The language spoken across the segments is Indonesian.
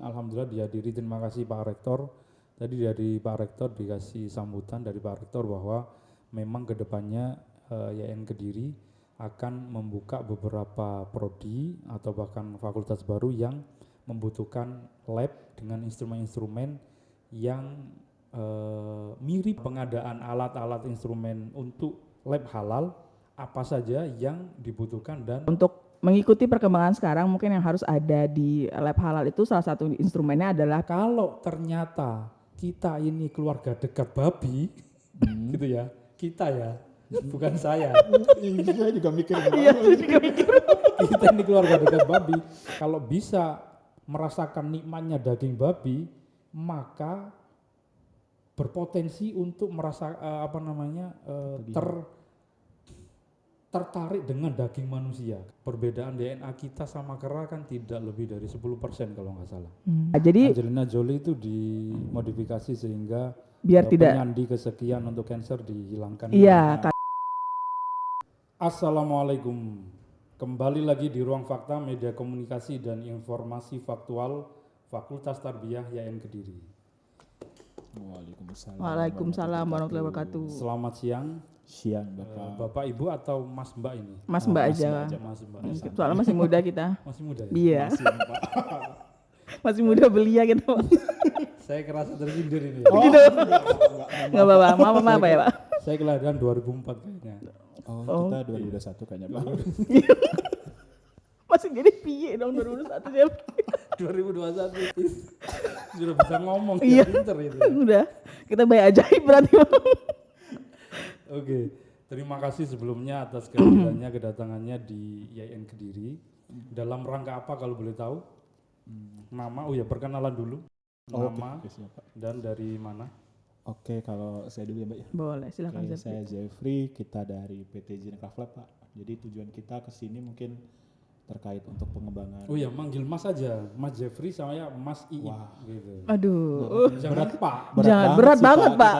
alhamdulillah dihadiri. Terima kasih Pak Rektor. Tadi dari Pak Rektor dikasih sambutan dari Pak Rektor bahwa memang kedepannya YN Kediri akan membuka beberapa prodi atau bahkan fakultas baru yang membutuhkan lab dengan instrumen-instrumen yang mirip. Pengadaan alat-alat instrumen untuk lab halal apa saja yang dibutuhkan dan Untuk mengikuti perkembangan sekarang mungkin yang harus ada di lab halal itu salah satu instrumennya adalah kalau ternyata kita ini keluarga dekat babi gitu ya, kita ya, bukan saya. Saya juga mikir. iya saya juga mikir. Kita ini keluarga dekat babi, kalau bisa merasakan nikmatnya daging babi, maka berpotensi untuk merasa tertarik dengan daging manusia. Perbedaan DNA kita sama kera kan tidak lebih dari 10% kalau nggak salah. Jadi Angelina Jolie itu dimodifikasi sehingga biar tidak penyandi kesekian untuk kanker dihilangkan. iya Assalamualaikum. Kembali lagi di Ruang Fakta Media Komunikasi dan Informasi Faktual Fakultas Tarbiyah YN Kediri. Waalaikumsalam warahmatullahi wabarakatuh. Selamat siang. Siang Bapak. Bapak Ibu atau Mas Mbak ini? Mas Mbak Mas aja. Mbak aja. Mas Mbak. Soalnya masih muda kita. Masih muda ya? Iya. Masih, Pak. Masih muda belia gitu. Saya kerasa tersindir ini. Oh, Gitu. enggak, Enggak apa-apa. Maaf ya, Pak. Saya kelahiran 2004 kayaknya. Oh, kita 2021 kayaknya Pak. Masih jadi piye dong 2001 dia. 2021 sudah bisa ngomong, Iya. pinter itu. Udah. Kita bayi ajaib berarti. Oke, terima kasih sebelumnya atas kehadirannya, kedatangannya di YN Kediri. Dalam rangka apa kalau boleh tahu? Nama, oh ya perkenalan dulu. Nama Oke, siap, Pak. dan dari mana? Oke, kalau saya dulu ya Mbak ya. Boleh, silakan Oke, Zef. saya Jeffrey, kita dari PT Zinecraft Lab Pak. Jadi tujuan kita ke sini mungkin terkait untuk pengembangan. Oh ya, manggil Mas aja, Mas Jeffrey sama Mas Iip Wah. gitu. Aduh. Jangan Pak. Jangan, berat sih, banget, Pak.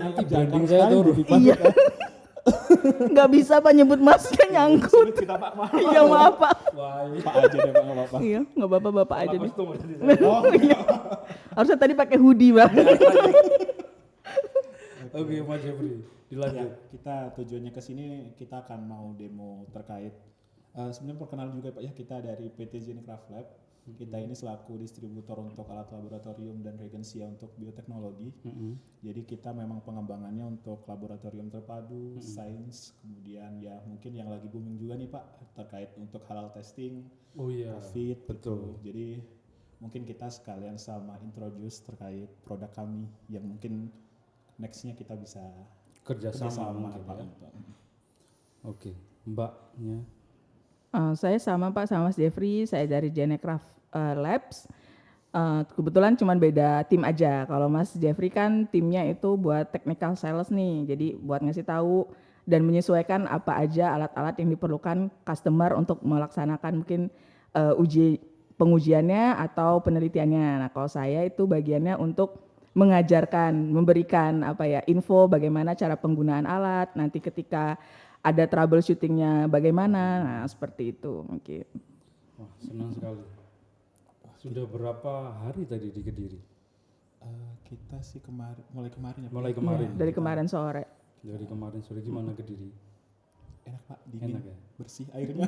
Nanti branding saya turun. Iya. Nggak bisa Pak nyebut Mas kan nyangkut. Sulit kita Pak, maaf. Iya maaf Pak. Wah, Pak aja deh Pak, nggak apa-apa. Iya, nggak apa-apa Bapak aja nih. kostum berarti saya. Oh, Iya. Harusnya tadi pakai hoodie Bang. Oke, Mas Jeffrey, ya, dilanjut. kita tujuannya ke sini kita akan mau demo terkait sebenarnya perkenalan juga Pak ya, kita dari PT Zinecraft Lab. Kita ini selaku distributor untuk alat laboratorium dan reagensia untuk bioteknologi. Jadi kita memang pengembangannya untuk laboratorium terpadu, sains, kemudian ya mungkin yang lagi booming juga nih Pak terkait untuk halal testing, Oh iya, COVID, betul. gitu. Jadi mungkin kita sekalian sama introduce terkait produk kami yang mungkin nextnya kita bisa Kerjasama mungkin, gitu Pak. ya. Oke, Mbaknya. Saya sama Pak, sama Mas Jeffrey, saya dari Zinecraft Labs. Kebetulan cuma beda tim aja. Kalau Mas Jeffrey kan timnya itu buat technical sales nih, jadi buat ngasih tahu dan menyesuaikan apa aja alat-alat yang diperlukan customer untuk melaksanakan mungkin pengujiannya atau penelitiannya. Nah kalau saya itu bagiannya untuk mengajarkan, memberikan info bagaimana cara penggunaan alat, nanti ketika ada troubleshootingnya bagaimana, nah seperti itu mungkin. Wah, senang sekali. Sudah berapa hari tadi di Kediri? Kita sih mulai kemarin ya Pak. Mulai kemarin. Iya, dari kemarin sore. Dari kemarin sore gimana Kediri? Enak Pak, dingin, Enak ya? bersih airnya.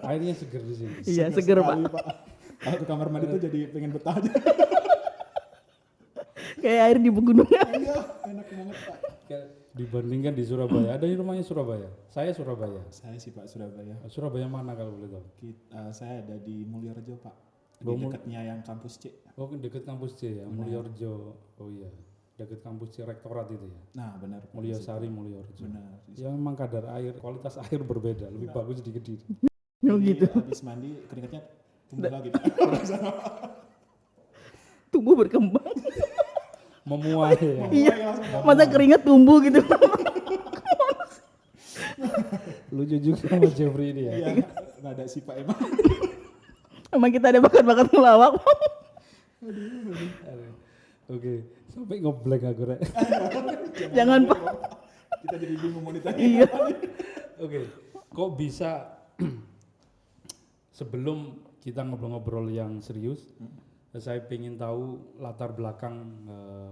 Airnya seger di sini. Iya seger Pak. sekali, Pak. Kalau ke kamar mandi tuh jadi pengen betah aja. Kayak air di pegunungan. Iya, enak banget Pak. Kayak dibandingkan di Surabaya, ada di rumahnya Surabaya. Saya Surabaya. Saya sih Pak Surabaya. Surabaya mana kalau boleh tahu? Saya ada di Mulyorejo Pak. Di Oh, dekatnya yang kampus C. Oh, deket kampus C ya, Mulyorejo. Oh iya, deket kampus C rektorat itu ya. Nah benar Pak. Mulyasari, Mulyorejo. Benar. Ya memang kadar air, kualitas air berbeda, lebih bagus di Kediri. Oh Jadi gitu. habis mandi keringatnya tumbuh lagi Pak. Tumbuh berkembang. Memuai ya. Iya. Masa keringat tumbuh gitu. Lucu juga Mas Jeffrey ini ya. Iya, nggak ada sih Pak emang. Emang kita ada bakat-bakat ngelawak. Oke, sampai ngeblank aku rek. Jangan Pak. Kita jadi bingung mau ditanya. Iya. Oke, kok bisa sebelum kita ngobrol-ngobrol yang serius, Saya ingin tahu latar belakang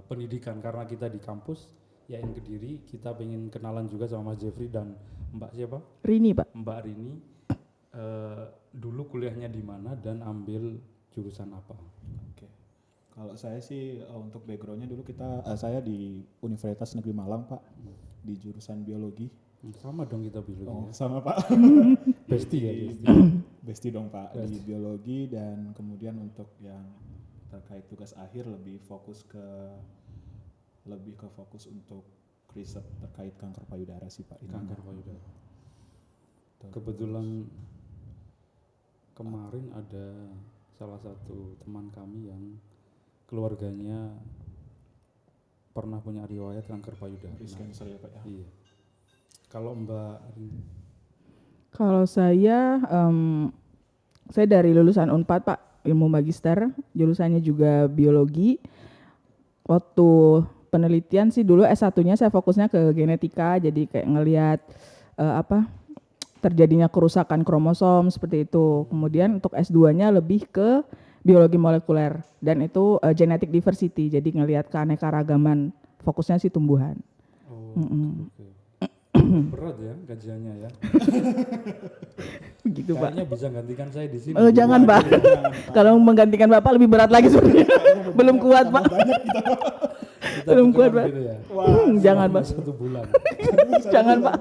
pendidikan karena kita di kampus YN Kediri, kita ingin kenalan juga sama Mas Jeffrey dan Mbak siapa? Rini Pak. Mbak Rini. Dulu kuliahnya di mana dan ambil jurusan apa? Oke. Kalau saya sih untuk backgroundnya dulu saya di Universitas Negeri Malang Pak, di jurusan biologi. Sama dong kita biologi. Oh, sama Pak. Bestie ya. Di- Bestie. Bestie dong Pak, di Bestie. biologi, dan kemudian untuk yang terkait tugas akhir lebih ke fokus untuk riset terkait kanker payudara sih Pak. ini. Kanker payudara. Betul. Kebetulan kemarin ada salah satu teman kami yang keluarganya pernah punya riwayat kanker payudara. Breast Nah, cancer ya Pak ya. iya. Kalau Mbak Rini, Kalau saya dari lulusan Unpad Pak, ilmu magister, jurusannya juga biologi. Waktu penelitian sih dulu S1-nya saya fokusnya ke genetika, jadi kayak ngelihat terjadinya kerusakan kromosom seperti itu. Kemudian untuk S2-nya lebih ke biologi molekuler dan itu genetic diversity, jadi ngelihat keanekaragaman, fokusnya sih tumbuhan. oh, oke. Berat ya kajiannya ya. Begitu Pak. Kayaknya bisa gantikan saya di sini. Oh, jangan Pak. Kalau menggantikan Bapak lebih berat lagi sebenarnya. Belum kuat Pak. Kita belum kuat, tukeran Pak. gitu ya. Jangan Selama Pak. 1 bulan. Jangan Pak.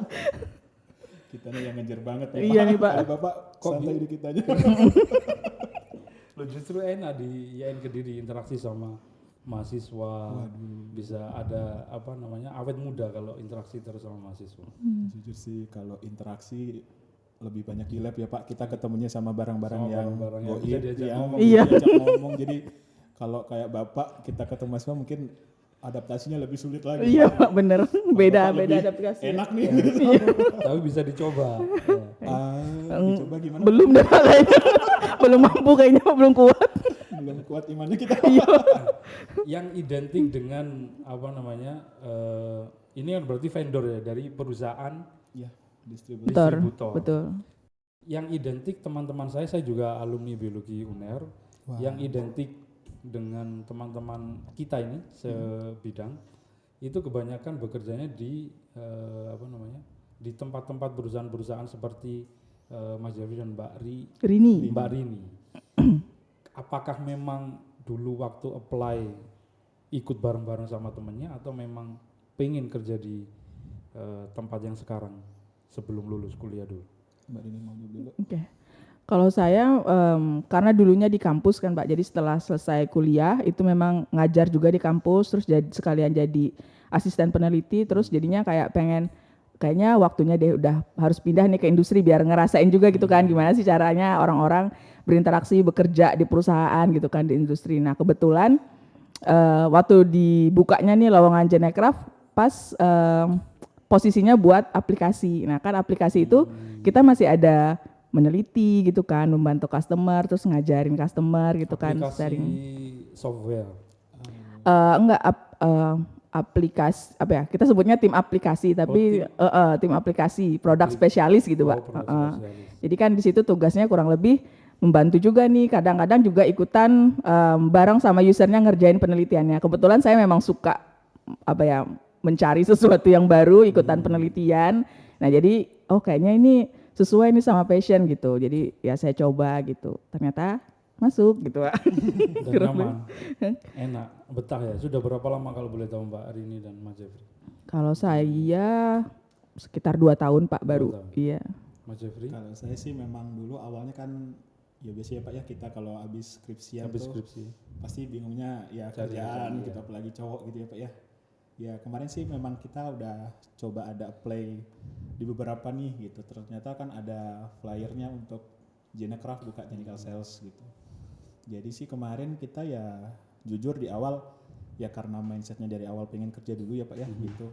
Kita nih yang ngejar banget ya Iya nih, Pak. Kalau Bapak Kok santai di kitanya. Lo justru enak di YN Kediri interaksi sama mahasiswa. Bisa ada awet muda kalau interaksi terus sama mahasiswa. Jujur sih kalau interaksi lebih banyak di lab ya Pak. Kita ketemunya sama barang-barang Sama yang barang-barang yang goib, bisa diajak yang ngomong. Iya. diajak ngomong. Jadi kalau kayak Bapak kita ketemu mahasiswa mungkin adaptasinya lebih sulit lagi. Iya Pak, bener. Beda Bapak lebih adaptasi. Enak nih. Tapi bisa dicoba. Ya. Dicoba gimana? Belum deh Pak kayaknya. Belum mampu kayaknya, belum kuat. Belum kuat imannya kita. Yang identik dengan ini kan berarti vendor ya dari perusahaan Iya, distributor. distributor. Betul. Yang identik teman-teman saya juga alumni biologi UNER. Wah. Yang identik dengan teman-teman kita ini sebidang itu kebanyakan bekerjanya di di tempat-tempat perusahaan-perusahaan seperti Mas Jeffrey dan Rini. Mbak Rini. Apakah memang dulu waktu apply ikut bareng-bareng sama temennya atau memang pengen kerja di tempat yang sekarang sebelum lulus kuliah dulu? Mbak Rini mau jawab dulu. Oke. Kalau saya karena dulunya di kampus kan Pak, jadi setelah selesai kuliah itu memang ngajar juga di kampus, terus sekalian jadi asisten peneliti, terus jadinya kayaknya waktunya deh udah harus pindah nih ke industri biar ngerasain juga gitu kan gimana sih caranya orang-orang berinteraksi bekerja di perusahaan gitu kan di industri. Nah kebetulan waktu dibukanya nih lowongan Genecraft pas posisinya buat aplikasi. Nah kan aplikasi itu kita masih ada meneliti gitu kan, membantu customer, terus ngajarin customer gitu kan. Aplikasi software. Aplikasi apa ya? Kita sebutnya tim aplikasi, tapi tim aplikasi, produk spesialis gitu Pak. Produk spesialis. Jadi kan di situ tugasnya kurang lebih membantu juga nih. Kadang-kadang juga ikutan bareng sama usernya ngerjain penelitiannya. Kebetulan saya memang suka mencari sesuatu yang baru, ikutan penelitian. Nah jadi kayaknya ini sesuai nih sama passion gitu. Jadi ya saya coba gitu. Ternyata masuk gitu Pak. Dan nyaman, enak, betah ya. Sudah berapa lama kalau boleh tahu Mbak Rini dan Mas Jeffrey? Kalau saya sekitar 2 tahun Pak baru. 2 tahun. Iya. Mas Jeffrey? Kalau saya sih memang dulu awalnya kan ya biasanya Pak ya kita kalau habis skripsian Habis tuh skripsi. pasti bingungnya ya Cari kerjaan kerjaan, gitu ya. apalagi cowok gitu ya Pak ya. Ya kemarin sih memang kita udah coba ada apply di beberapa nih gitu. Ternyata kan ada flyernya untuk Genecraft buka technical sales gitu. Jadi sih kemarin kita ya jujur di awal ya karena mindsetnya dari awal pengen kerja dulu ya Pak ya gitu.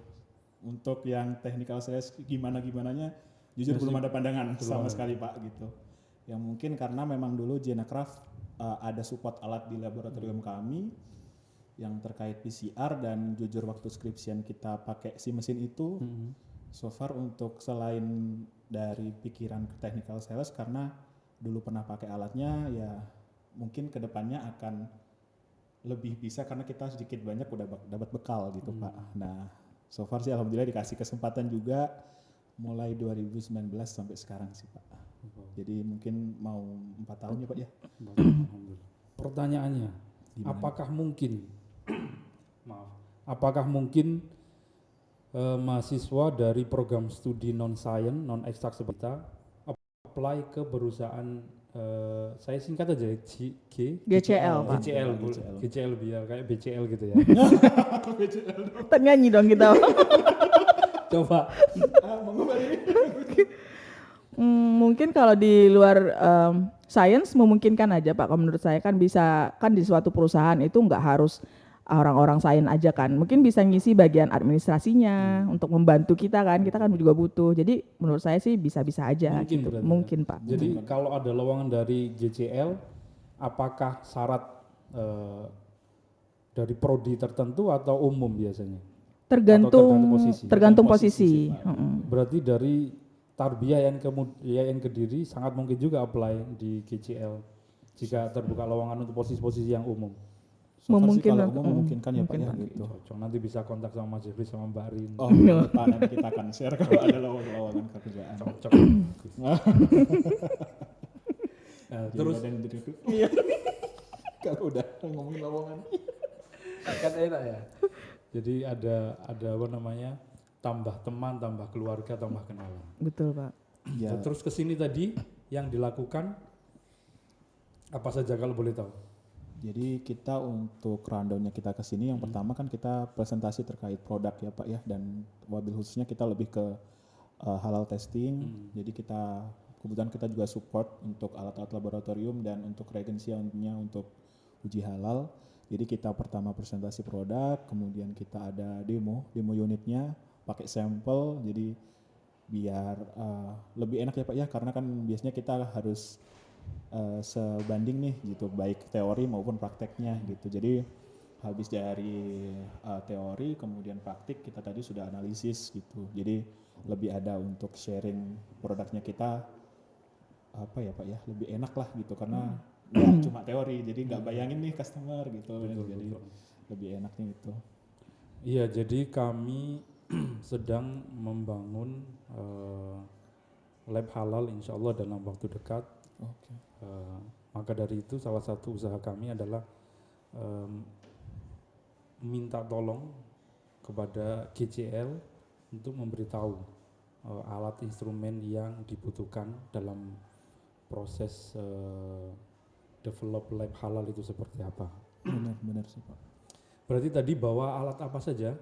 Untuk yang technical sales gimananya jujur Masih belum ada pandangan belum sama ada. sekali Pak gitu. Yang mungkin karena memang dulu Genecraft ada support alat di laboratorium kami yang terkait PCR dan jujur waktu skripsian kita pakai si mesin itu so far untuk selain dari pikiran ke technical sales karena dulu pernah pakai alatnya ya mungkin kedepannya akan lebih bisa karena kita sedikit banyak udah dapat bekal gitu Pak. Nah, so far sih alhamdulillah dikasih kesempatan juga mulai 2019 sampai sekarang sih Pak. Jadi mungkin mau 4 tahun ya Pak ya. Alhamdulillah. Pertanyaannya, Gimana? apakah mungkin, maaf, apakah mungkin mahasiswa dari program studi non-science, non-ekstrak seperti kita apply ke perusahaan, saya singkat aja GCL, Pak. GCL biar kayak BCL gitu ya. Nyanyi dong kita. Coba. Mungkin kalau di luar science memungkinkan aja Pak. Kalau menurut saya kan bisa, kan di suatu perusahaan itu nggak harus orang-orang sains aja kan. Mungkin bisa ngisi bagian administrasinya untuk membantu kita kan juga butuh. Jadi menurut saya sih bisa-bisa aja Mungkin gitu. berarti ya. Mungkin Pak. Jadi kalau ada lowongan dari GCL, apakah syarat dari prodi tertentu atau umum biasanya? Tergantung posisi. Berarti dari Tarbiyah yang Kediri sangat mungkin juga apply di GCL jika terbuka lowongan untuk posisi-posisi yang umum. So far sih Memungkinkan. kalau umum memungkinkan ya Pak ya gitu. Cocok, nanti bisa kontak sama Mas Jeffrey sama Mbak Rin. Oh Pak, nanti kita akan share kalau ada lowongan kerjaan. Cocok. Nah, terus Iya. Kalau udah ngomongin lowongan. kan enak ya. Jadi ada apa namanya, tambah teman, tambah keluarga, tambah kenalan. Betul Pak. Ya. Terus kesini tadi yang dilakukan apa saja kalau boleh tahu? Jadi kita untuk rundownnya kita ke sini yang pertama kan kita presentasi terkait produk ya Pak ya, dan wabil khususnya kita lebih ke halal testing. Jadi kebetulan kita juga support untuk alat-alat laboratorium dan untuk reagensinya untuk uji halal. Jadi kita pertama presentasi produk, kemudian kita ada demo unitnya, pakai sampel. Jadi biar lebih enak ya Pak ya, karena kan biasanya kita harus sebanding nih gitu, baik teori maupun prakteknya gitu. Jadi habis dari teori kemudian praktik kita tadi sudah analisis gitu. Jadi lebih ada untuk sharing produknya kita apa ya Pak ya, lebih enak lah gitu karena nggak cuma teori, jadi nggak bayangin nih customer gitu. Jadi lebih enaknya itu. Iya, jadi kami sedang membangun lab halal insya Allah dalam waktu dekat. Oke. Maka dari itu salah satu usaha kami adalah minta tolong kepada GCL untuk memberitahu alat instrumen yang dibutuhkan dalam proses develop lab halal itu seperti apa. Benar sih Pak. Berarti tadi bawa alat apa saja?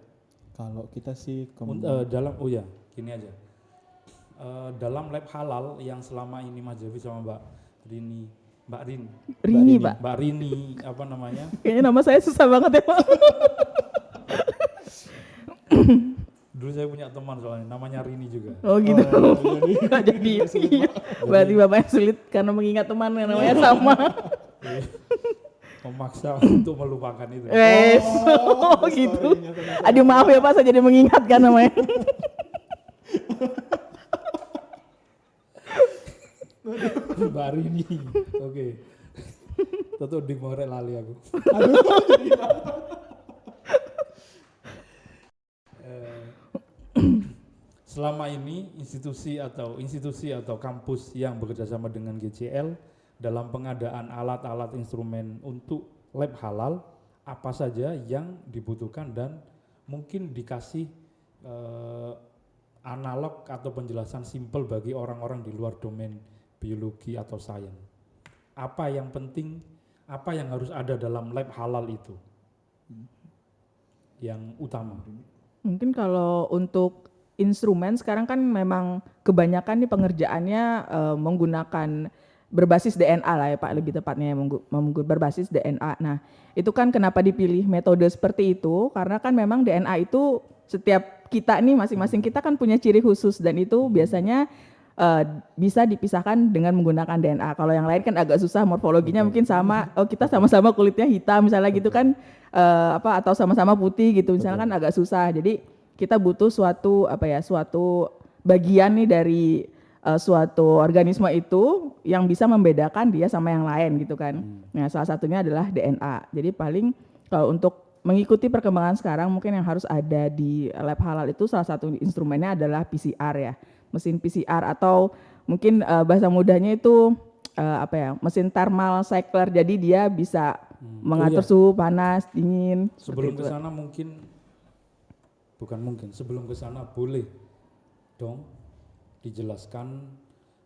Kalau kita sih Gini aja. Dalam lab halal yang selama ini Mas Javi sama Mbak Rini, Pak. Mbak Rini apa namanya? Kayaknya nama saya susah banget ya Pak. Dulu saya punya teman soalnya namanya Rini juga. Oh gitu. Nggak jadi. Iya. Berarti Bapaknya sulit karena mengingat teman yang namanya sama. Memaksa untuk melupakan itu. Oh gitu. Aduh maaf ya Pak, saya jadi mengingatkan namanya. Mbak Rini. Oke. Tentu di morek lali aku. Selama ini institusi atau kampus yang bekerjasama dengan GCL dalam pengadaan alat-alat instrumen untuk lab halal apa saja yang dibutuhkan dan mungkin dikasih analog atau penjelasan simpel bagi orang-orang di luar domain biologi atau sains. Apa yang penting, apa yang harus ada dalam lab halal itu yang utama? Mungkin kalau untuk instrumen sekarang kan memang kebanyakan nih pengerjaannya menggunakan berbasis DNA lah ya Pak, lebih tepatnya berbasis DNA. Nah itu kan kenapa dipilih metode seperti itu, karena kan memang DNA itu setiap kita nih masing-masing kita kan punya ciri khusus dan itu biasanya bisa dipisahkan dengan menggunakan DNA. Kalau yang lain kan agak susah, morfologinya mungkin sama, kita sama-sama kulitnya hitam misalnya gitu kan, atau sama-sama putih gitu misalnya kan agak susah. Jadi kita butuh suatu bagian nih dari suatu organisme itu yang bisa membedakan dia sama yang lain gitu kan. Nah salah satunya adalah DNA. Jadi paling Kalau untuk mengikuti perkembangan sekarang mungkin yang harus ada di lab halal itu salah satu instrumennya adalah PCR ya, mesin PCR atau mungkin bahasa mudahnya itu mesin thermal cycler. Jadi dia bisa mengatur suhu panas, dingin. Sebelum ke sana sebelum ke sana boleh dong dijelaskan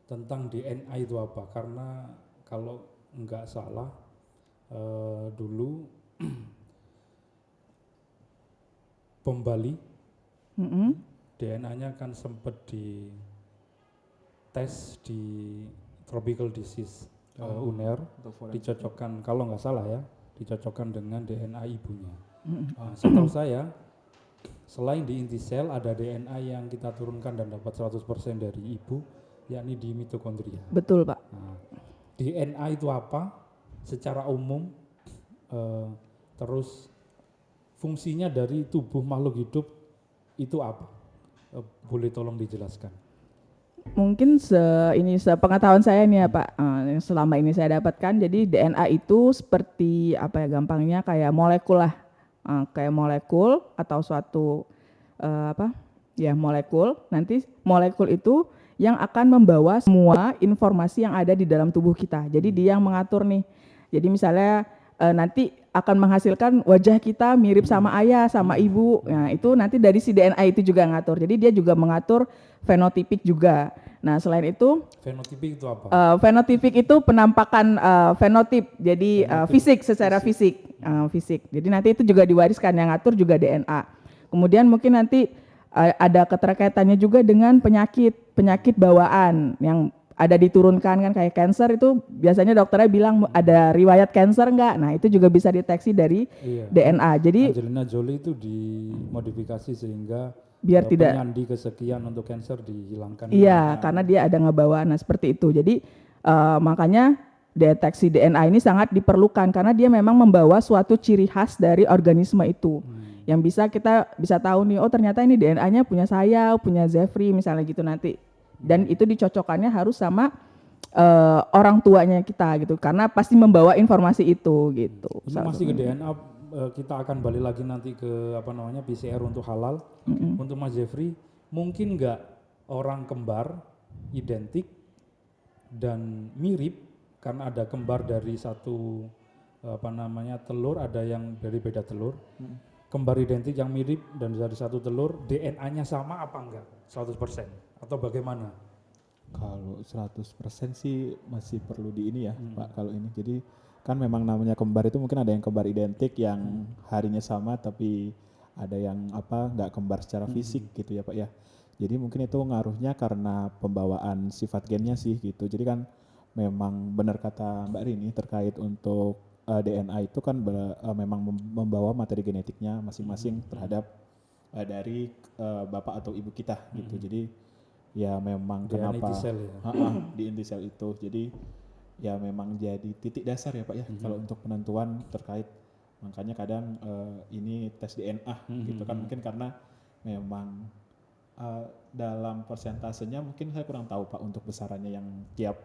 tentang DNA itu apa, karena kalau nggak salah dulu bom Bali DNA-nya kan sempat dites di tropical disease UNER, dicocokkan kalau nggak salah ya, dicocokkan dengan DNA ibunya. Setahu saya selain di inti sel ada DNA yang kita turunkan dan dapat 100% dari ibu, yakni di mitokondria. Betul Pak. Nah, DNA itu apa secara umum, terus fungsinya dari tubuh makhluk hidup itu apa? Boleh tolong dijelaskan? Mungkin sepengetahuan saya nih ya Pak, yang selama ini saya dapatkan, jadi DNA itu seperti gampangnya kayak molekul lah, kayak molekul atau suatu molekul. Nanti molekul itu yang akan membawa semua informasi yang ada di dalam tubuh kita. Jadi dia yang mengatur nih. Jadi misalnya nanti akan menghasilkan wajah kita mirip sama ayah, sama ibu. Nah, itu nanti dari si DNA itu juga ngatur. Jadi dia juga mengatur fenotipik juga. Nah, selain itu fenotipik itu apa? Fenotipik itu penampakan fenotip. Jadi fisik, secara fisik. Jadi nanti itu juga diwariskan, yang ngatur juga DNA. Kemudian mungkin nanti ada keterkaitannya juga dengan penyakit bawaan yang ada diturunkan kan, kayak cancer itu biasanya dokternya bilang ada riwayat cancer enggak. Nah, itu juga bisa deteksi dari DNA. Jadi Angelina Jolie itu dimodifikasi sehingga biar tidak penyandi kesekian untuk cancer dihilangkan. Iya, karena dia ada ngebawa. Nah, seperti itu. Jadi makanya deteksi DNA ini sangat diperlukan karena dia memang membawa suatu ciri khas dari organisme itu. Yang kita bisa tahu nih, oh ternyata ini DNA-nya punya saya, punya Jeffrey misalnya gitu nanti. Dan itu dicocokkannya harus sama orang tuanya kita gitu, karena pasti membawa informasi itu gitu. Ini masih ke DNA, kita akan balik lagi nanti ke PCR untuk halal. Untuk Mas Jeffrey, mungkin nggak orang kembar identik dan mirip karena ada kembar dari satu telur, ada yang dari beda telur. Kembar identik yang mirip dan dari satu telur, DNA-nya sama apa enggak? 100% atau bagaimana? Kalau 100% sih masih perlu di ini ya Pak, kalau ini. Jadi kan memang namanya kembar itu mungkin ada yang kembar identik yang harinya sama tapi ada yang nggak kembar secara fisik gitu ya Pak ya. Jadi mungkin itu ngaruhnya karena pembawaan sifat gennya sih gitu. Jadi kan memang benar kata Mbak Rini terkait untuk DNA itu kan memang membawa materi genetiknya masing-masing terhadap dari bapak atau ibu kita gitu. Jadi ya memang DNA kenapa inti sel ya. di inti sel itu. Jadi ya memang jadi titik dasar ya Pak ya kalau untuk penentuan terkait, makanya kadang ini tes DNA gitu kan, mungkin karena memang dalam persentasenya mungkin saya kurang tahu Pak untuk besarannya yang tiap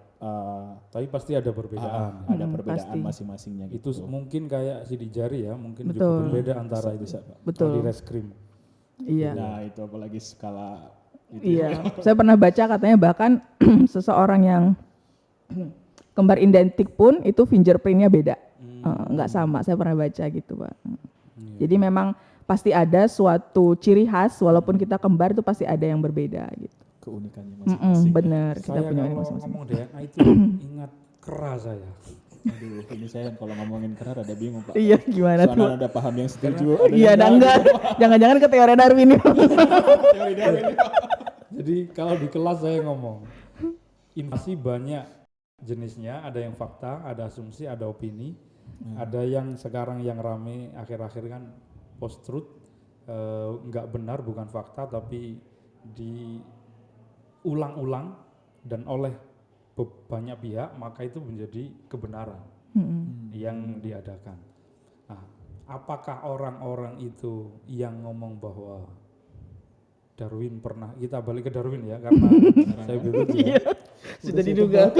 tapi pasti ada perbedaan. ada perbedaan pasti. masing-masingnya gitu. Itu mungkin kayak sidik jari ya, mungkin Betul. juga berbeda antara itu. Bisa, Pak. Betul. Kalau di reskrim. Iya. Nah itu apalagi skala itu Iya, saya pernah baca katanya bahkan seseorang yang kembar identik pun itu fingerprintnya beda, nggak sama. Saya pernah baca gitu Pak. Jadi memang pasti ada suatu ciri khas, walaupun kita kembar itu pasti ada yang berbeda gitu. keunikannya masing-masing. Bener, kita Saya punya kalau masing-masing. ngomong DNA itu ingat kera saya. Aduh, ini saya kalau ngomongin kerar ada bingung Pak. Iya, gimana tuh? Soalnya ada paham yang setuju. Iya, ada enggak? Jangan-jangan ke teori Darwin ini. Teori Darwin. Jadi kalau di kelas saya ngomong, informasi banyak jenisnya, ada yang fakta, ada asumsi, ada opini, ada yang sekarang yang rame akhir-akhir kan post truth, nggak benar, bukan fakta, tapi diulang-ulang dan oleh banyak pihak, maka itu menjadi kebenaran yang diadakan. Nah, apakah orang-orang itu yang ngomong bahwa Darwin pernah, kita balik ke Darwin ya, karena saya biologi ya. Sudah diduga.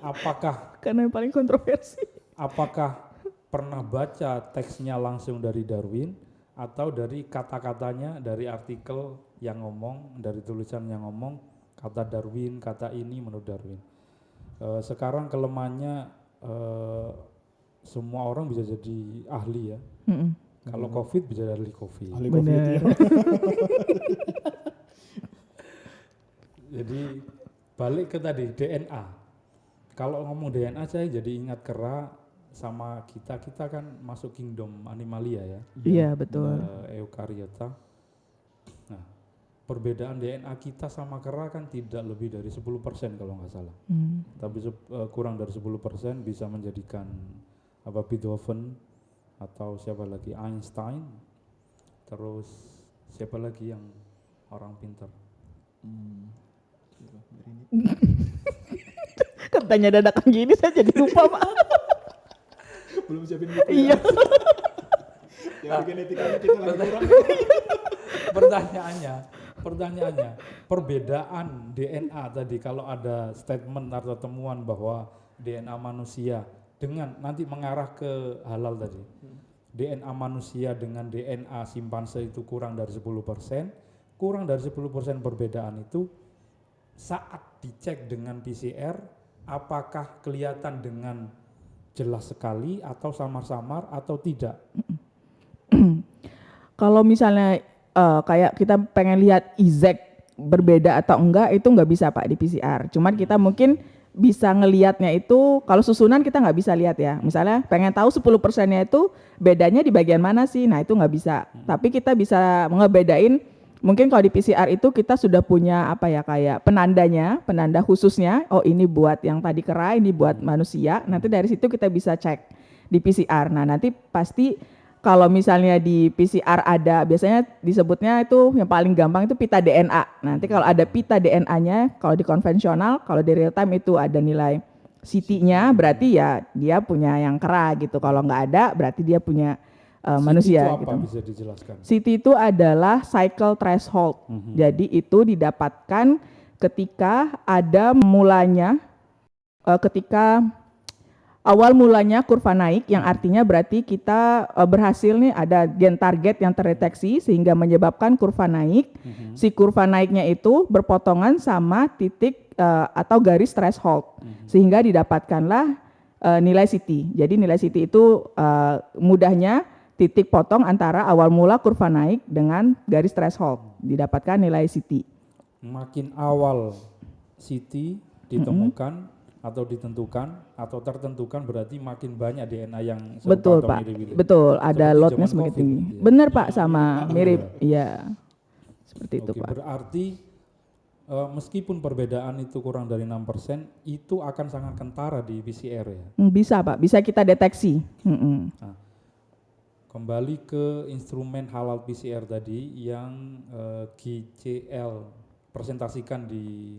Apakah Karena yang paling kontroversi. apakah pernah baca teksnya langsung dari Darwin atau dari kata-katanya dari artikel yang ngomong, dari tulisan yang ngomong kata Darwin, kata ini menurut Darwin. Sekarang kelemahannya semua orang bisa jadi ahli ya. Kalau COVID bisa dari COVID. Ahli COVID ya. Jadi balik ke tadi DNA. Kalau ngomong DNA saya jadi ingat kera sama kita kan masuk kingdom animalia ya. Iya, betul. Eukariota. Nah, perbedaan DNA kita sama kera kan tidak lebih dari 10% kalau nggak salah. Tapi kurang dari 10% bisa menjadikan Beethoven atau siapa lagi Einstein. Terus siapa lagi yang orang pintar? Katanya dadakan gini saya jadi lupa, Pak. Belum siapin buku. Iya. Ya genetikanya kita lagi kurang. Pertanyaannya, perbedaan DNA tadi kalau ada statement atau temuan bahwa DNA manusia dengan nanti mengarah ke halal tadi. DNA manusia dengan DNA simpanse itu kurang dari 10%. Kurang dari 10% perbedaan itu saat dicek dengan PCR apakah kelihatan dengan jelas sekali atau samar-samar atau tidak? Kalau misalnya kayak kita pengen lihat exact berbeda atau enggak itu nggak bisa Pak di PCR. Cuman kita mungkin bisa ngelihatnya itu kalau susunan kita nggak bisa lihat ya. Misalnya pengen tahu 10%-nya itu bedanya di bagian mana sih? Nah itu nggak bisa. Tapi kita bisa ngebedain. Mungkin kalau di PCR itu kita sudah punya apa ya kayak penanda khususnya. Oh ini buat yang tadi kera, ini buat manusia. Nanti dari situ kita bisa cek di PCR. Nah nanti pasti kalau misalnya di PCR ada biasanya disebutnya itu yang paling gampang itu pita DNA. Nanti kalau ada pita DNA-nya, kalau di konvensional, kalau di real time itu ada nilai CT-nya, berarti ya dia punya yang kera gitu. Kalau nggak ada, berarti dia punya manusia. Itu apa gitu. bisa dijelaskan? CT itu adalah cycle threshold. Jadi itu didapatkan ketika ada mulanya, ketika awal mulanya kurva naik, yang artinya berarti kita berhasil nih ada gen target yang terdeteksi sehingga menyebabkan kurva naik. Si kurva naiknya itu berpotongan sama titik atau garis threshold, sehingga didapatkanlah nilai CT. Jadi nilai CT itu mudahnya titik potong antara awal mula kurva naik dengan garis threshold, didapatkan nilai CT. Makin awal CT ditemukan atau ditentukan atau tertentukan berarti makin banyak DNA yang serupa Betul atau Pak, mirip-mirip. betul ada Seperti lotnya zaman semakin COVID, tinggi. ya. Benar Pak, sama mirip, iya seperti itu Oke, Pak. berarti meskipun perbedaan itu kurang dari 6%, itu akan sangat kentara di PCR ya. Bisa Pak, bisa kita deteksi. Nah, kembali ke instrumen halal PCR tadi yang GCL presentasikan di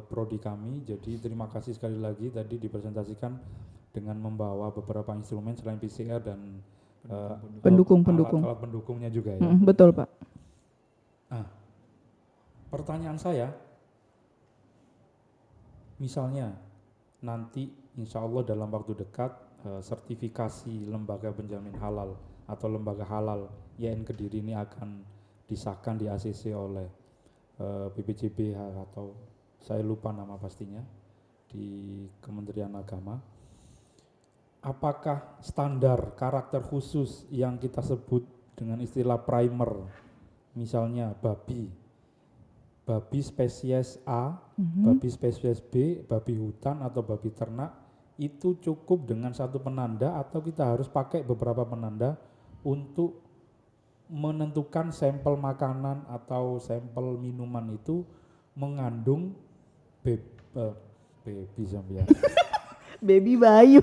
prodi kami. Jadi terima kasih sekali lagi tadi dipresentasikan dengan membawa beberapa instrumen selain PCR dan Pendukung. alat pendukungnya juga ya. Betul Pak. Nah, pertanyaan saya, misalnya nanti insya Allah dalam waktu dekat sertifikasi lembaga penjamin halal atau lembaga halal YN Kediri ini akan disahkan di ACC oleh BPJBH atau saya lupa nama pastinya di Kementerian Agama. Apakah standar karakter khusus yang kita sebut dengan istilah primer, misalnya babi spesies A, babi spesies B, babi hutan atau babi ternak, itu cukup dengan satu penanda atau kita harus pakai beberapa penanda untuk menentukan sampel makanan atau sampel minuman itu mengandung baby sampean. Baby Bayu.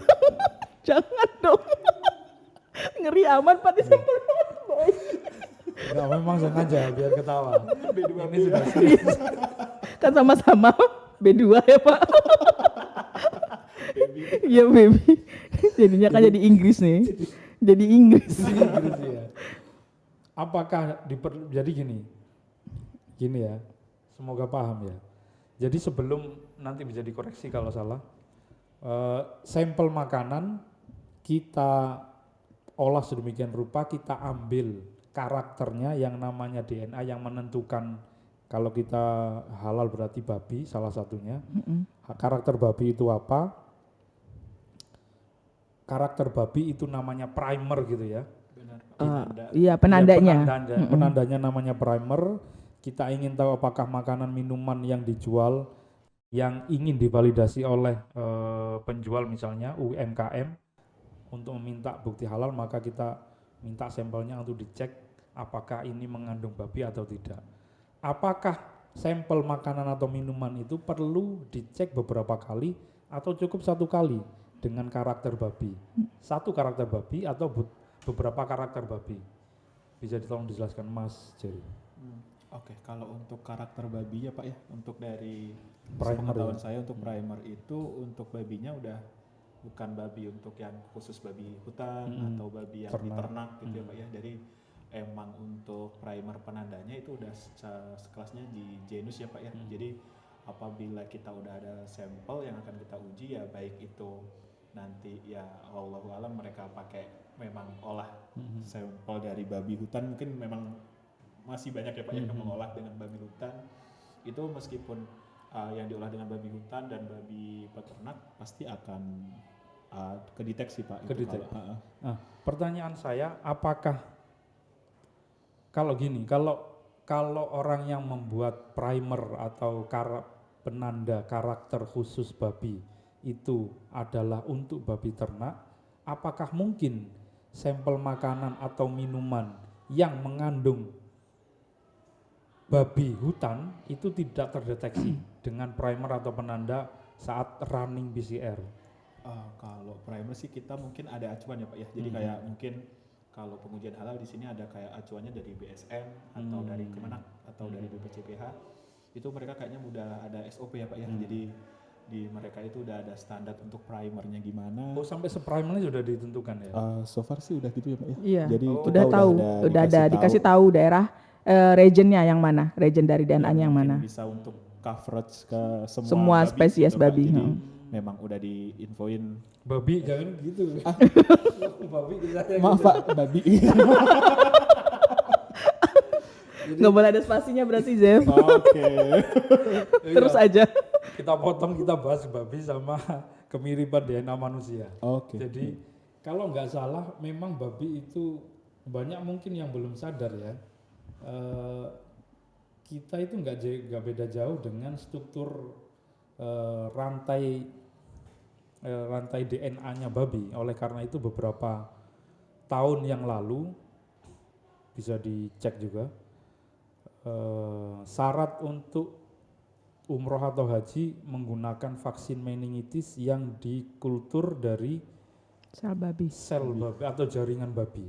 Jangan dong. Ngeri amat Pak di sampel bayi. Enggak, memang sengaja biar ketawa. Ini sudah Kan sama-sama B2 ya Pak. Iya baby. Jadinya kan jadi Inggris nih. Jadi Inggris. ya. Apakah jadi gini ya, semoga paham ya. Jadi sebelum nanti bisa dikoreksi kalau salah, sampel makanan kita olah sedemikian rupa, kita ambil karakternya yang namanya DNA yang menentukan kalau kita halal berarti babi salah satunya. Karakter babi itu apa? Karakter babi itu namanya primer gitu ya. Benar, Pak. Penanda. Iya, penandanya. Penandanya namanya primer. Kita ingin tahu apakah makanan minuman yang dijual yang ingin divalidasi oleh penjual misalnya UMKM untuk meminta bukti halal, maka kita minta sampelnya untuk dicek apakah ini mengandung babi atau tidak. Apakah sampel makanan atau minuman itu perlu dicek beberapa kali atau cukup satu kali dengan karakter babi? Satu karakter babi atau beberapa karakter babi? Bisa ditolong dijelaskan Mas Jerry? Oke, kalau untuk karakter babi ya Pak ya, untuk dari Primer pengetahuan ya. saya untuk primer itu untuk babinya udah bukan babi untuk yang khusus babi hutan atau babi yang diternak gitu ya Pak ya. Jadi emang untuk primer penandanya itu udah sekelasnya di genus ya Pak ya. Jadi apabila kita udah ada sampel yang akan kita uji ya baik itu nanti ya Allahu alam mereka pakai memang olah sampel dari babi hutan, mungkin memang masih banyak ya Pak yang mengolah dengan babi hutan itu, meskipun yang diolah dengan babi hutan dan babi peternak pasti akan kedeteksi Pak. Kedetek. Nah, pertanyaan saya, apakah kalau gini, kalau orang yang membuat primer atau penanda karakter khusus babi itu adalah untuk babi ternak, apakah mungkin sampel makanan atau minuman yang mengandung babi hutan itu tidak terdeteksi dengan primer atau penanda saat running PCR? Kalau primer sih kita mungkin ada acuan ya Pak ya. Jadi kayak mungkin kalau pengujian halal di sini ada kayak acuannya dari BSM atau dari Kemenak atau dari BPCPH. Itu mereka kayaknya udah ada SOP ya Pak ya. Jadi di mereka itu udah ada standar untuk primernya gimana. Oh, sampai seprimernya sudah ditentukan ya? So far sih udah gitu ya Pak ya. Iya. Jadi kita udah tahu, udah ada dikasih tahu daerah regionnya yang mana, region dari DNA-nya yang mana. Bisa untuk coverage ke Semua babi spesies gitu, Pak. babi. Jadi memang udah diinfoin. Babi jangan gitu. Babi saya Maaf Pak, babi. Nggak boleh ada spasinya berarti Zev. Oke. Terus aja. Kita potong, kita bahas babi sama kemiripan DNA manusia. Oke. Jadi kalau nggak salah memang babi itu banyak mungkin yang belum sadar ya. Kita itu nggak beda jauh dengan struktur rantai DNA-nya babi. Oleh karena itu beberapa tahun yang lalu bisa dicek juga syarat untuk umroh atau haji menggunakan vaksin meningitis yang dikultur dari Sel babi. sel babi atau jaringan babi.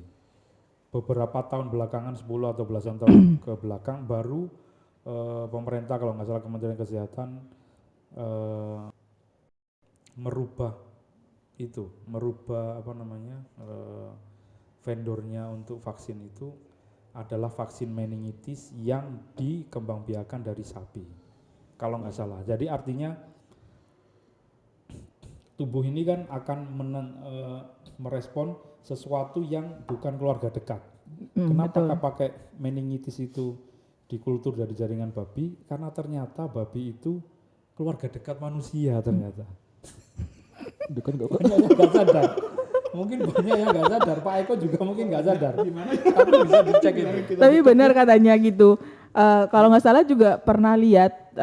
Beberapa tahun belakangan, 10 atau belasan tahun ke belakang baru pemerintah kalau nggak salah Kementerian Kesehatan merubah vendornya untuk vaksin itu adalah vaksin meningitis yang dikembangbiakan dari sapi kalau nggak salah. Jadi artinya tubuh ini kan akan merespon sesuatu yang bukan keluarga dekat. Kenapa pakai meningitis itu dikultur dari jaringan babi? Karena ternyata babi itu keluarga dekat manusia ternyata. Bukan nggak Banyak yang nggak sadar. Mungkin banyak yang nggak sadar. Pak Eko juga mungkin nggak sadar. Gimana? Tapi bisa dicek itu. Tapi benar katanya gitu. Kalau nggak salah juga pernah lihat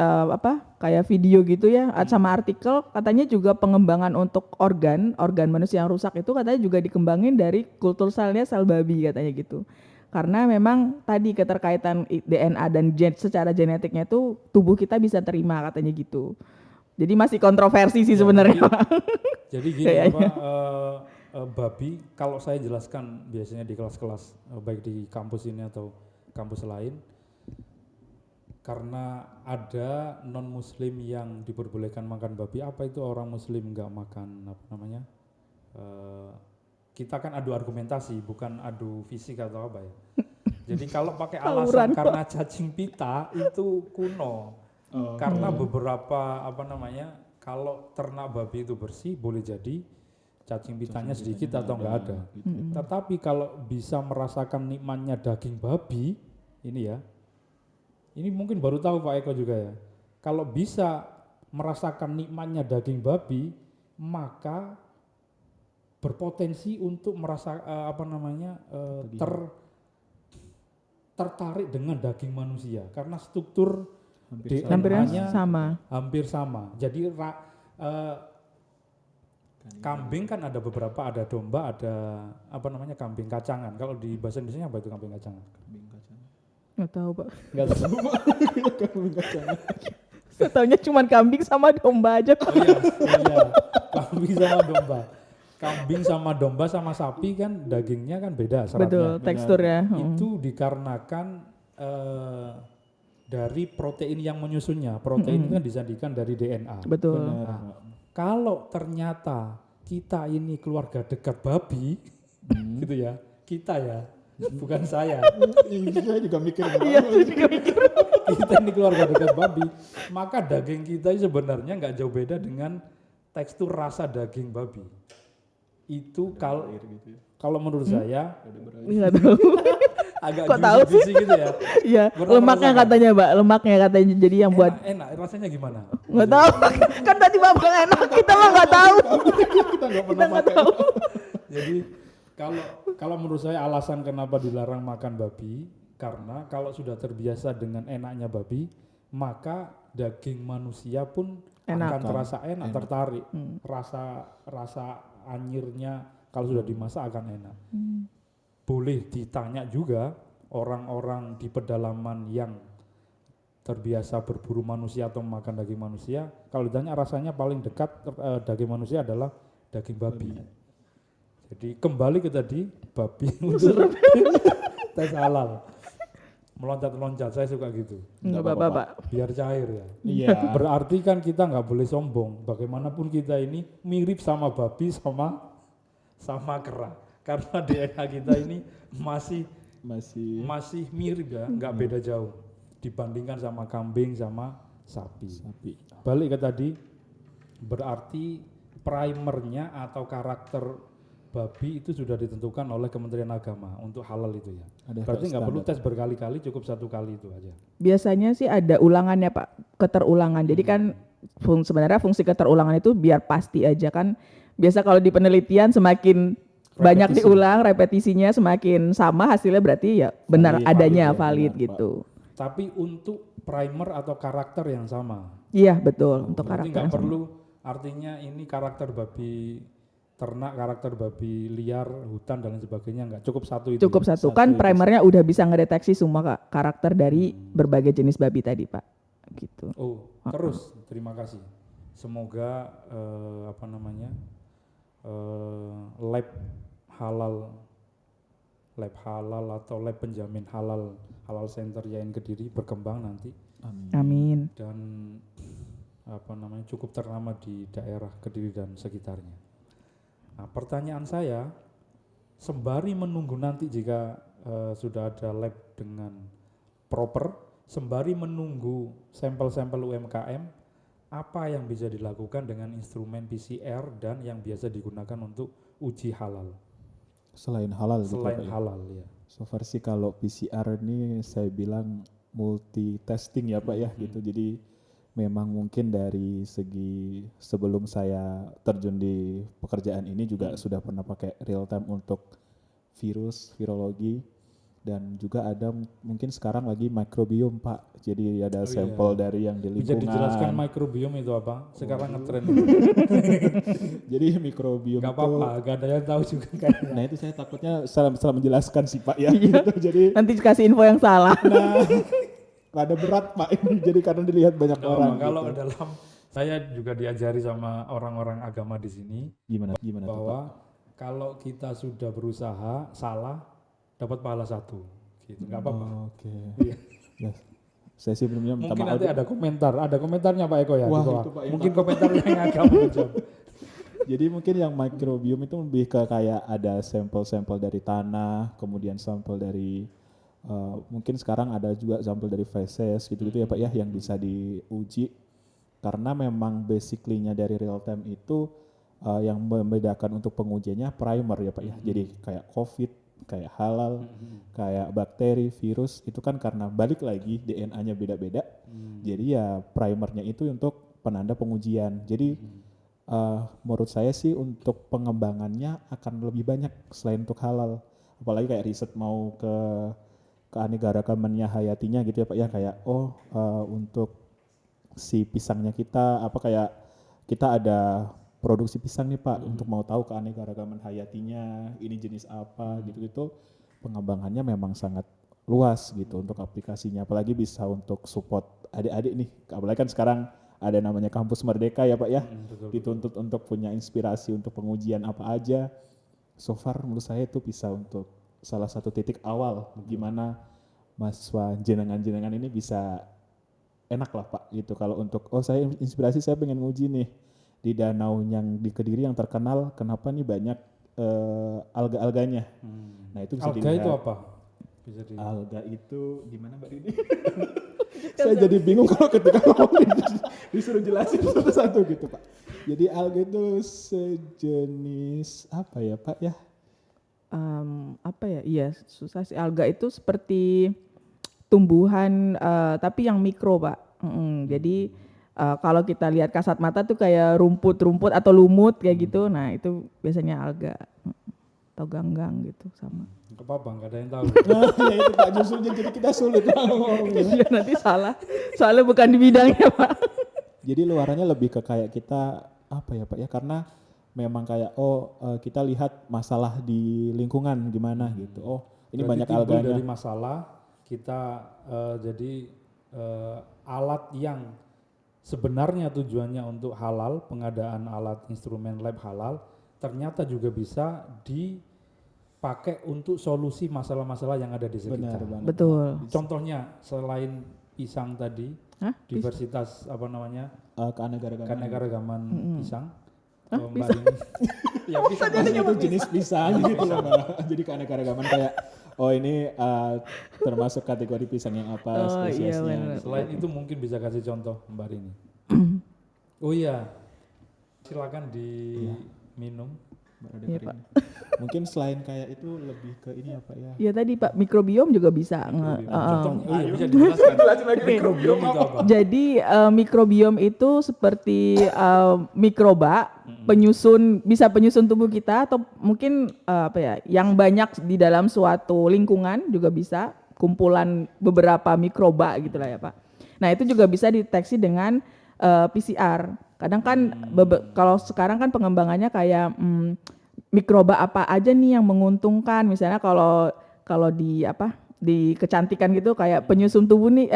kayak video gitu ya sama artikel, katanya juga pengembangan untuk organ manusia yang rusak itu katanya juga dikembangin dari kultur selnya sel babi katanya gitu. Karena memang tadi keterkaitan DNA dan secara genetiknya itu tubuh kita bisa terima katanya gitu. Jadi masih kontroversi sih sebenarnya. Jadi gini babi kalau saya jelaskan biasanya di kelas-kelas baik di kampus ini atau kampus lain, karena ada non muslim yang diperbolehkan makan babi. Apa itu orang muslim nggak makan kita kan adu argumentasi bukan adu fisik atau apa ya. Jadi kalau pakai alasan karena cacing pita itu kuno. Karena beberapa kalau ternak babi itu bersih boleh jadi cacing pitanya sedikit atau enggak ada. Gitu. Tetapi kalau bisa merasakan nikmatnya daging babi, ini ya, ini mungkin baru tahu Pak Eko juga ya. Kalau bisa merasakan nikmatnya daging babi, maka berpotensi untuk merasa tertarik dengan daging manusia karena struktur Hampirnya DNA-nya sama. hampir sama. Jadi kambing kan ada beberapa, ada domba, ada kambing kacangan. Kalau di bahasa Indonesia apa itu kambing kacangan? Nggak tahu Pak. Enggak tahu. Kambing kacangan. Saya taunya cuma kambing sama domba aja Pak. Oh iya, kambing sama domba. Kambing sama domba sama sapi kan dagingnya kan beda seratnya. Betul, teksturnya. Itu dikarenakan dari protein yang menyusunnya. Protein itu kan disajikan dari DNA. Betul. Nah, kalau ternyata kita ini keluarga dekat babi, gitu ya, kita ya, bukan saya. Saya juga mikir. Iya, saya juga mikir. Kita ini keluarga dekat babi, maka daging kita sebenarnya nggak jauh beda dengan tekstur rasa daging babi. Itu kalau menurut saya Nggak tahu. agak Kok tahu sih? juicy gitu ya. Iya, Pernah lemaknya merasakan? katanya Pak, lemaknya katanya jadi yang buat Enak, rasanya gimana? nggak tahu. Kan tadi Bapak bilang enak, kita mah nggak tahu. Kita nggak Kita pernah nggak pakai. tahu. Jadi kalau menurut saya alasan kenapa dilarang makan babi karena kalau sudah terbiasa dengan enaknya babi, maka daging manusia pun Enak. akan terasa enak, tertarik. Rasa anyirnya kalau sudah dimasak akan enak. Boleh ditanya juga orang-orang di pedalaman yang terbiasa berburu manusia atau makan daging manusia, kalau ditanya rasanya paling dekat daging manusia adalah daging babi. Jadi kembali ke tadi babi untuk tes halal. Meloncat-loncat, saya suka gitu. Nggak apa-apa Pak. Biar cair ya. Iya. Berarti kan kita nggak boleh sombong. Bagaimanapun kita ini mirip sama babi sama kera. Karena DNA kita ini masih mirip ya, nggak beda jauh dibandingkan sama kambing sama sapi. Balik ke tadi, berarti primernya atau karakter babi itu sudah ditentukan oleh Kementerian Agama untuk halal itu ya. Berarti nggak perlu tes berkali-kali, cukup satu kali itu aja. Biasanya sih ada ulangannya Pak, keterulangan. Jadi kan sebenarnya fungsi keterulangan itu biar pasti aja kan. Biasa kalau di penelitian semakin banyak Repetisi. diulang, repetisinya semakin sama hasilnya berarti ya benar Valid, adanya valid ya, valid benar, gitu. Tapi untuk primer atau karakter yang sama. Iya betul untuk Berarti karakter nggak yang sama. perlu, artinya ini karakter babi ternak, karakter babi liar, hutan dan lain sebagainya, nggak cukup satu itu. Cukup ya? satu kan primernya udah bisa ngedeteksi semua karakter dari berbagai jenis babi tadi Pak. Gitu. Oh, terus terima kasih. Semoga lab halal atau lab penjamin halal center YAIN Kediri berkembang nanti Amin. dan cukup ternama di daerah Kediri dan sekitarnya. Nah, pertanyaan saya, sembari menunggu nanti jika sudah ada lab dengan proper, sembari menunggu sampel-sampel UMKM, apa yang bisa dilakukan dengan instrumen PCR dan yang biasa digunakan untuk uji halal? Selain halal gitu Selain Pak ya. halal ya. So far sih kalau PCR ini saya bilang multi testing ya Pak ya gitu. Jadi memang mungkin dari segi sebelum saya terjun di pekerjaan ini juga sudah pernah pakai real time untuk virus, virologi, dan juga ada mungkin sekarang lagi microbiome Pak. Jadi ada sampel dari yang di Bisa lingkungan. dijelaskan microbiome itu apa? Sekarang ngetren. Jadi microbiome Gak itu, apa-apa, gak ada yang tahu juga kan. nah itu saya takutnya salah menjelaskan sih Pak ya. Gitu. Jadi Nanti kasih info yang salah. nah rada berat Pak ini jadi karena dilihat banyak Gak orang. apa-apa, kalau gitu. dalam saya juga diajari sama orang-orang agama di sini Gimana tuh Pak? bahwa kalau kita sudah berusaha salah dapat pahala satu, gitu. Nggak apa-apa. Oke. Iya. Ya, saya sih belumnya minta Mungkin maaf. nanti ada komentarnya Pak Eko ya di Wah, bawah. itu Pak, ya, Mungkin komentar yang agak menjawab. Jadi mungkin yang microbiome itu lebih ke kayak ada sampel-sampel dari tanah, kemudian sampel dari mungkin sekarang ada juga sampel dari feces gitu-gitu ya Pak ya yang bisa diuji karena memang basically-nya dari real time itu yang membedakan untuk pengujiannya primer ya Pak ya. Jadi kayak COVID, kayak halal, kayak bakteri, virus itu kan karena balik lagi DNA-nya beda-beda. Jadi ya primernya itu untuk penanda pengujian. Jadi menurut saya sih untuk pengembangannya akan lebih banyak selain untuk halal. Apalagi kayak riset mau ke keanekaragamannya hayatinya gitu ya Pak ya, kayak untuk si pisangnya kita kayak kita ada produksi pisang nih Pak, untuk mau tahu keanekaragaman hayatinya ini jenis apa gitu, pengembangannya memang sangat luas gitu untuk aplikasinya, apalagi bisa untuk support adik-adik nih, apalagi kan sekarang ada namanya kampus merdeka ya Pak ya, dituntut untuk punya inspirasi untuk pengujian apa aja. So far menurut saya itu bisa untuk salah satu titik awal gimana mahasiswa jenengan-jenengan ini bisa enak lah Pak gitu, kalau untuk saya inspirasi, saya pengen nguji nih di danau yang di Kediri yang terkenal, kenapa nih banyak alga-alganya. Nah itu bisa Alga dilihat. itu apa? Bisa Alga itu gimana Mbak Dini? Saya jadi bingung kalau ketika ngomong disuruh jelasin satu-satu gitu Pak. Jadi alga itu sejenis apa ya Pak ya? Apa ya? Iya, susah sih. Alga itu seperti tumbuhan tapi yang mikro, Pak. Jadi kalau kita lihat kasat mata tuh kayak rumput-rumput atau lumut kayak gitu. Nah, itu biasanya alga. Atau ganggang gitu sama. Gak apa-apa, gak ada yang tahu. Nah ya itu Pak, justru jadi kita sulit ngomongnya. Iya, nanti salah. Soalnya bukan di bidangnya, Pak. Jadi luarannya lebih ke kayak kita apa ya Pak ya, karena memang kayak kita lihat masalah di lingkungan gimana gitu. Ini Berarti banyak timbul alganya. dari masalah kita jadi alat yang sebenarnya tujuannya untuk halal, pengadaan alat instrumen lab halal, ternyata juga bisa dipakai untuk solusi masalah-masalah yang ada di sekitar. Benar banget. Betul. Contohnya selain pisang tadi, Hah? diversitas apa namanya, Keanekaragaman. keanekaragaman pisang. Hah, Mbak Dini. Ya pisang Maksudnya itu jenis pisang gitu loh Mbak. Jadi keanekaragaman kayak ini termasuk kategori pisang yang apa Oh, iya, spesiesnya. benar. Selain itu mungkin bisa kasih contoh Mbak Rini. Oh iya, silakan diminum. Iya, Pak. Mungkin selain kayak itu lebih ke ini ya Pak ya. Ya tadi Pak, mikrobiom juga bisa. Contohnya, oh iya bisa dijelaskan. Mikrobiom itu apa? Jadi mikrobiom itu seperti mikroba bisa penyusun tubuh kita, atau mungkin yang banyak di dalam suatu lingkungan juga bisa, kumpulan beberapa mikroba gitulah ya Pak. Nah itu juga bisa dideteksi dengan PCR. Kadang kan kalau sekarang kan pengembangannya kayak mikroba apa aja nih yang menguntungkan, misalnya kalau di kecantikan gitu kayak penyusun tubuh nih,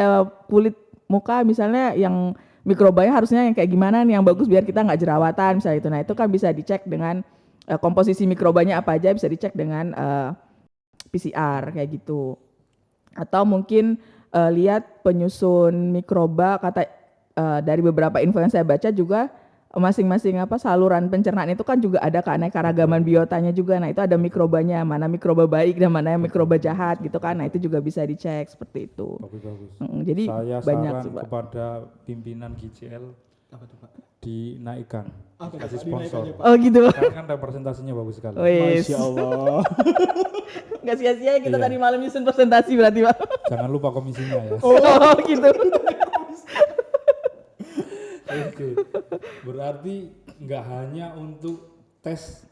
kulit muka misalnya yang mikrobanya harusnya yang kayak gimana nih yang bagus biar kita nggak jerawatan misalnya itu. Nah itu kan bisa dicek dengan komposisi mikrobanya apa aja, bisa dicek dengan PCR kayak gitu. Atau mungkin lihat penyusun mikroba dari beberapa info yang saya baca juga, masing-masing saluran pencernaan itu kan juga ada keanekaragaman biotanya juga. Nah itu ada mikrobanya, mana mikroba baik dan mana yang mikroba jahat gitu kan. Nah itu juga bisa dicek seperti itu. Bagus. Jadi Saya banyak saran sih, Pak. kepada pimpinan GCL Apa tuh Pak? dinaikkan, Apa tuh, kasih Pak? sponsor. Dinaikannya, Pak? Oh gitu. Karena kan representasinya bagus sekali. Wis. Masya Allah. Nggak sia-sia kita Iya. tadi malam nyusun presentasi berarti Pak. Jangan lupa komisinya ya. Oh gitu. Oke. Berarti nggak hanya untuk tes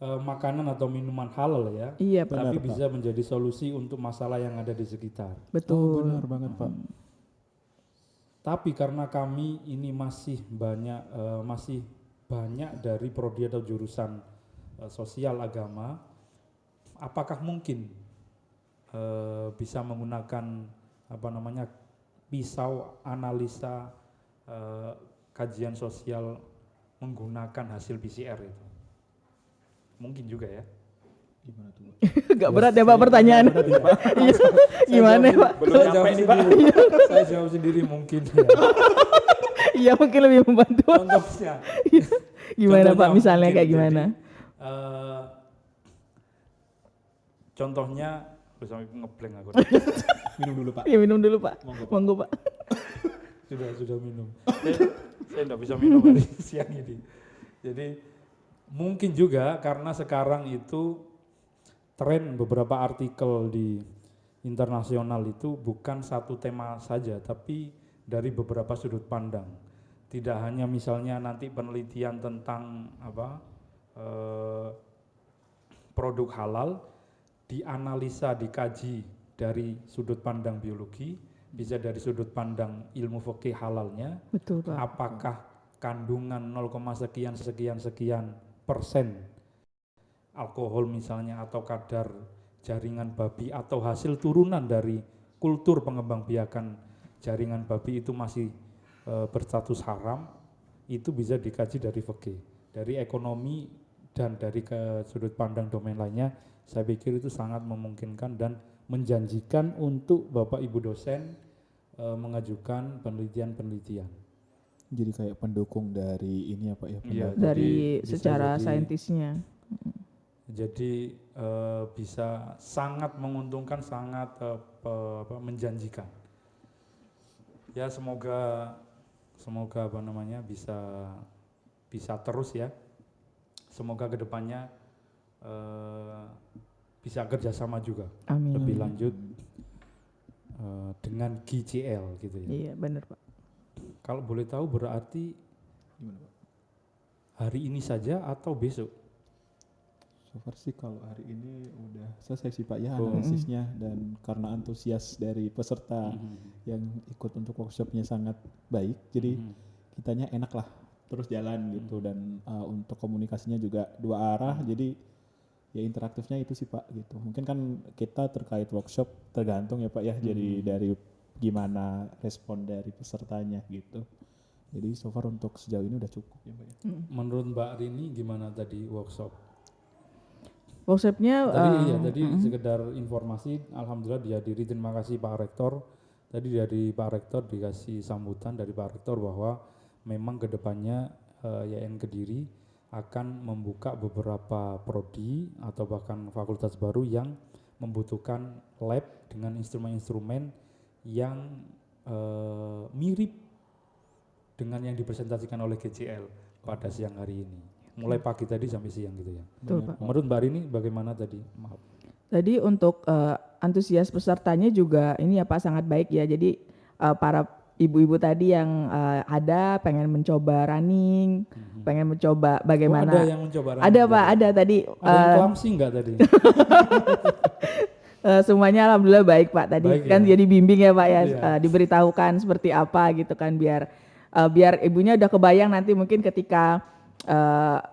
makanan atau minuman halal ya, Iya Pak. tapi Benar, Pak. bisa menjadi solusi untuk masalah yang ada di sekitar. Betul. Benar banget Pak. Tapi karena kami ini masih banyak dari prodi atau jurusan sosial agama, apakah mungkin bisa menggunakan pisau analisa kajian sosial menggunakan hasil PCR itu? Mungkin juga ya. Gimana tuh Pak? Gak berat ya Pak pertanyaan. Iya. Gimana ya Pak? Saya jawab sendiri. Saya jawab sendiri mungkin ya. Iya mungkin lebih membantu. Contohnya. Gimana Contohnya Pak misalnya mungkin, kayak gimana? jadi, contohnya, sampai ngeblank aku. Minum dulu Pak. Iya minum dulu Pak. Monggo, Pak. Monggo Pak. Sudah minum. Saya enggak bisa minum hari siang ini. Jadi Mungkin juga karena sekarang itu tren beberapa artikel di internasional itu bukan satu tema saja, tapi dari beberapa sudut pandang. Tidak hanya misalnya nanti penelitian tentang produk halal, dianalisa, dikaji dari sudut pandang biologi, bisa dari sudut pandang ilmu fikih halalnya, Betul Pak. apakah kandungan 0, sekian sekian sekian persen alkohol misalnya atau kadar jaringan babi atau hasil turunan dari kultur pengembangbiakan jaringan babi itu masih berstatus haram, itu bisa dikaji dari fikih, dari ekonomi dan dari ke sudut pandang domain lainnya. Saya pikir itu sangat memungkinkan dan menjanjikan untuk Bapak Ibu dosen mengajukan penelitian-penelitian. Jadi kayak pendukung dari ini ya Pak ya. Iya, Dari bisa secara jadi- saintisnya. Jadi bisa sangat menguntungkan, sangat menjanjikan. Ya semoga bisa terus ya. Semoga kedepannya bisa kerjasama juga Amin. lebih lanjut dengan GCL gitu ya. Iya benar Pak. Kalau boleh tahu berarti Gimana Pak? hari ini saja atau besok? So far sih kalau hari ini udah selesai sih Pak ya Oh. analisisnya, dan karena antusias dari peserta yang ikut untuk workshopnya sangat baik, jadi kitanya enak lah terus jalan gitu, dan untuk komunikasinya juga dua arah, jadi ya interaktifnya itu sih Pak gitu. Mungkin kan kita terkait workshop tergantung ya Pak ya, jadi dari gimana respon dari pesertanya gitu. Jadi so far untuk sejauh ini udah cukup ya Pak ya. Menurut Mbak Rini gimana tadi workshop? Workshopnya Tadi sekedar informasi, alhamdulillah dihadiri, terima kasih Pak Rektor. Tadi dari Pak Rektor dikasih sambutan dari Pak Rektor bahwa memang kedepannya YN Kediri akan membuka beberapa prodi atau bahkan fakultas baru yang membutuhkan lab dengan instrumen-instrumen yang mirip dengan yang dipresentasikan oleh GCL pada siang hari ini. Mulai pagi tadi sampai siang gitu ya. betul Pak. Menurut Mbak Rini bagaimana tadi? Maaf. Tadi untuk antusias pesertanya juga ini ya Pak sangat baik ya. Jadi para ibu-ibu tadi yang ada pengen mencoba running, pengen mencoba bagaimana. Oh, ada yang mencoba running Ada juga? Pak, ada tadi. Ada yang clumsy enggak tadi? Semuanya alhamdulillah baik Pak. Tadi Baik kan ya. jadi bimbing ya Pak ya, Iya. diberitahukan seperti apa gitu kan biar ibunya udah kebayang nanti mungkin ketika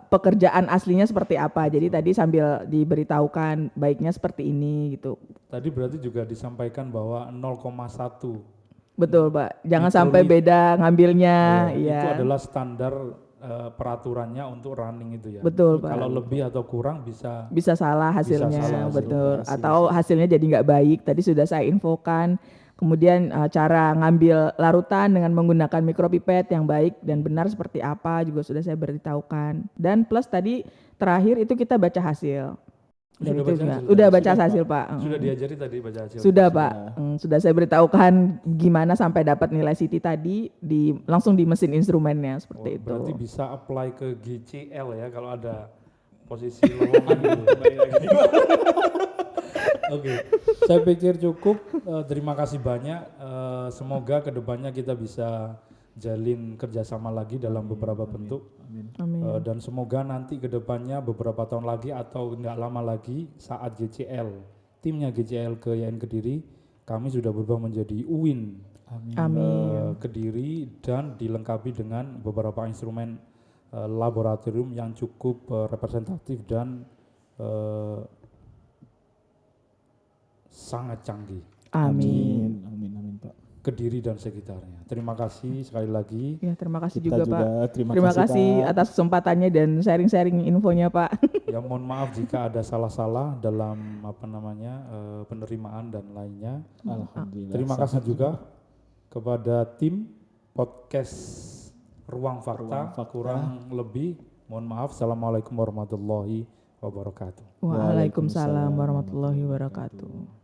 pekerjaan aslinya seperti apa. Jadi tadi sambil diberitahukan baiknya seperti ini gitu. Tadi berarti juga disampaikan bahwa 0,1 Betul Pak. Jangan Mikrolit- sampai beda ngambilnya. itu Iya. adalah standar peraturannya untuk running itu ya. Betul, Pak. Kalau lebih atau kurang bisa Bisa salah hasilnya, salah hasil betul. hasil. Atau hasilnya jadi nggak baik. Tadi sudah saya infokan. Kemudian cara ngambil larutan dengan menggunakan mikropipet yang baik dan benar seperti apa juga sudah saya beritahukan. Dan plus tadi terakhir itu kita baca hasil. Dan Sudah itu baca juga hasil udah tadi? baca Sudah, hasil Pak. Pak. sudah diajari tadi baca hasil. Sudah Pak. Sudah saya beritahukan gimana sampai dapat nilai CT tadi langsung di mesin instrumennya seperti itu. Berarti bisa apply ke GCL ya kalau ada posisi lowongan gitu. Oke, saya pikir cukup. Terima kasih banyak. Semoga kedepannya kita bisa jalin kerjasama lagi dalam beberapa bentuk. Amin. Amin. Dan semoga nanti kedepannya beberapa tahun lagi atau tidak lama lagi saat GCL, timnya GCL ke YN Kediri, kami sudah berubah menjadi UIN Amin. Amin. Kediri dan dilengkapi dengan beberapa instrumen laboratorium yang cukup representatif dan sangat canggih. Amin. Amin Pak. Kediri dan sekitarnya. Terima kasih sekali lagi. Ya, terima kasih Kita juga Pak. terima Terima kasih kasih Pak. atas kesempatannya dan sharing-sharing infonya Pak. Ya mohon maaf jika ada salah-salah dalam penerimaan dan lainnya. Alhamdulillah. Terima kasih juga kepada tim podcast Ruang Fakta. Ruang Fakta. Kurang lebih mohon maaf. Assalamualaikum warahmatullahi wabarakatuh. Waalaikumsalam warahmatullahi wabarakatuh.